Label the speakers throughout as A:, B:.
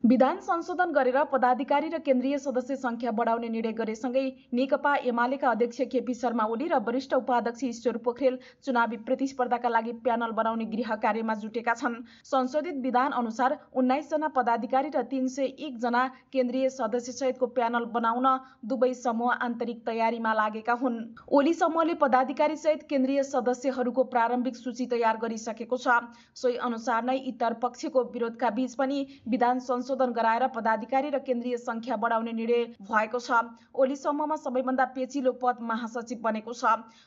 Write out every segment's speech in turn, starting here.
A: विधान संशोधन गरेर पदाधिकारी र केन्द्रीय सदस्य संख्या बढाउने निर्णय गरेसँगै नेकपा एमालेका अध्यक्ष केपी शर्मा ओली र वरिष्ठ उपाध्यक्ष ईश्वर पोखरेल चुनावी प्रतिस्पर्धाका लागि प्यानल बनाउने गृह कार्यमा जुटेका छन्। संशोधित विधान अनुसार 19 जना पदाधिकारी र 301 जना केन्द्रीय सदस्य सहितको प्यानल बनाउन दुवै समूह आन्तरिक तयारीमा लागेका हुन्। ओली समूहले पदाधिकारी सहित केन्द्रीय सदस्यहरूको प्रारम्भिक सूची तयार गरिसकेको छ। सोही अनुसार नै इतर पक्षको विरोधका बीच पनि विधान संशोधन गराएर पदाधिकारी र केन्द्रीय संख्या बढाउने निर्णय भएको छ। ओली समूहमा सबैभन्दा पेचिलो पद महासचिव बनेको छ।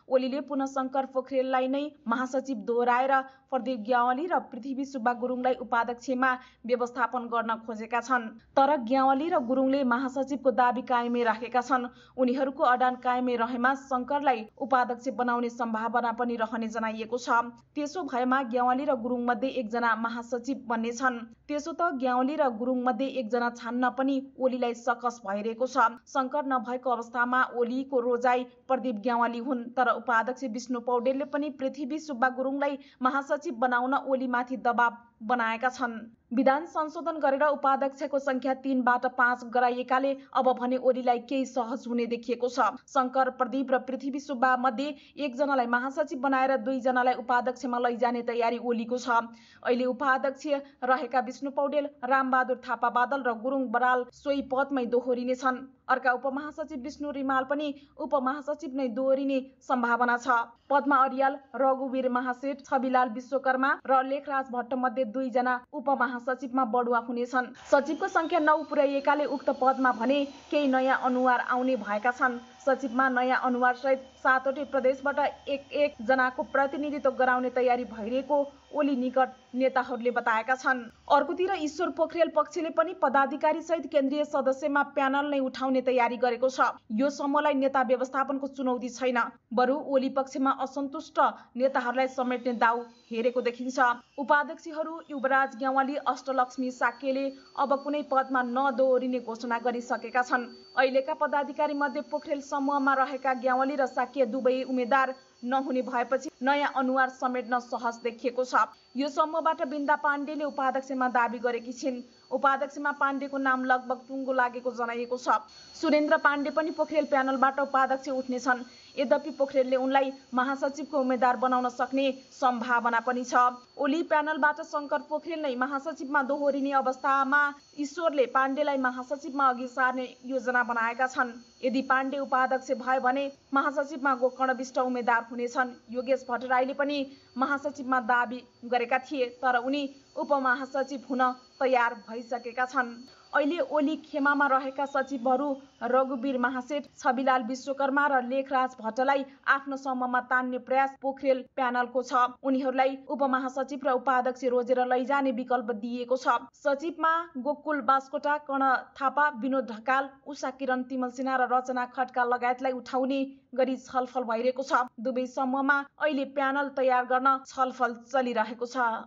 A: ओलीले पुनः शंकर पोखरेललाई नै महासचिव दोहोऱ्याएर प्रदीप ग्यावाली र पृथ्वी सुब्बा गुरुङलाई उपाध्यक्षमा व्यवस्थापन गर्न खोजेका छन्। तर ग्यावाली र गुरुङले महासचिवको दाबी कायमै राखेका छन्। उनीहरूको अडान कायमै रहेमा शंकरलाई उपाध्यक्ष बनाउने सम्भावना पनि रहने जनाइएको छ। त्यसो भएमा ग्यावाली र गुरुङ मध्ये एकजना महासचिव बन्नेछन्। त्यसो त ग्यावाली र गुरुङ मध्ये एकजना छान्न पनि ओलीलाई सकस भइरहेको छ। शंकर नभएको अवस्थामा ओलीको रोजाई प्रदीप ग्यावाली हुन्। तर उपाध्यक्ष विष्णु पौडेलले पनि पृथ्वी सुब्बा गुरुङलाई महासचिव बनाउन ओलीमाथि दबाव बनाएका छन्। विधान संशोधन गरेर उपाध्यक्षको संख्या 3 बाट 5 गराइएकाले अब भने ओलीलाई केही सहज हुने देखिएको छ। शंकर, प्रदीप र पृथ्वी सुब्बा मध्ये एकजनालाई महासचिव बनाएर 2 जनालाई उपाध्यक्षमा लैजाने तयारी ओलीको छ। अहिले उपाध्यक्ष रहेका विष्णु पौडेल, रामबहादुर थापा बादल र गुरुङ बराल सोही पदमै दोहोरिनेछन्। अर्का उपमहासचिव विष्णु रिमाल पनि उपमहासचिव नै दोहोरिने सम्भावना छ। पद्मा अर्याल, रघुवीर महासेठ, छविलाल विश्वकर्मा र लेखराज भट्ट मध्ये 2 जना उपमहासचिवमा बढुवा हुनेछन्। सचिवको संख्या 9 पुर्याइएकाले उक्त पदमा भने केही नयाँ अनुहार आउने भएका छन्। सचिवमा नयाँ अनुहार सहित 7वटै प्रदेशबाट एक जनाको प्रतिनिधित्व गराउने तयारी भइरहेको ओली निकट नेताहरूले बताएका छन्। अर्कोतिर ईश्वर पोखरेल पक्षले पनि पदाधिकारी सहित केन्द्रीय सदस्यमा प्यानल नै उठाउने तयारी गरेको छ। यो समूहलाई नेता व्यवस्थापनको चुनौती छैन, बरु ओली पक्षमा असन्तुष्ट नेताहरूलाई समेट्ने दाउ हेरेको देखिन्छ। उपाध्यक्षहरू युवराज ग्यावाली, अष्टलक्ष्मी साक्यले अब कुनै पदमा नदोहोरिने घोषणा गरिसकेका छन्। अहिलेका पदाधिकारी मध्ये पोखरेल समूहमा रहेका ग्यावाली र साक्य दुवै उम्मेद्वार नहुने भएपछि नयाँ अनुहार समेट्न सहज देखिएको छ। यो समूहबाट बिन्दा पाण्डेले उपाध्यक्षमा दाबी गरेकी छिन्। उपाध्यक्षमा पाण्डेको नाम लगभग टुङ्गो लागेको जनाइएको छ। सुरेन्द्र पाण्डे पनि पोखरेल प्यानलबाट उपाध्यक्ष उठ्नेछन्। यद्यपि पोखरेलले उनलाई महासचिवको उम्मेद्वार बनाउन सक्ने सम्भावना पनि छ। ओली प्यानलबाट शंकर पोखरेल नै महासचिवमा दोहोरिने अवस्थामा ईश्वरले पाण्डेलाई महासचिवमा अघि सार्ने योजना बनाएका छन्। यदि पाण्डे उपाध्यक्ष भए भने महासचिवमा गोकर्ण विष्ट उम्मेद्वार हुनेछन्। योगेश भट्टराईले पनि महासचिवमा दाबी गरेका थिए, तर उनी उपमहासचिव हुन तयार भइसकेका छन्। अहिले ओली खेमामा रहेका सचिवहरू रघुवीर महासेठ, छविलाल विश्वकर्मा र लेखराज भट्टलाई आफ्नो समूहमा तान्ने प्रयास पोखरेल प्यानलको छ। उनीहरूलाई उपमहासचिव र उपाध्यक्ष रोजेर लैजाने विकल्प दिएको छ। सचिवमा गोकुल बास्कोटा, कर्ण थापा, विनोद ढकाल, उषा किरण तिमल सिन्हा र रचना खड्का लगायतलाई उठाउने गरी छलफल भइरहेको छ। दुवै समूहमा अहिले प्यानल तयार गर्न छलफल चलिरहेको छ।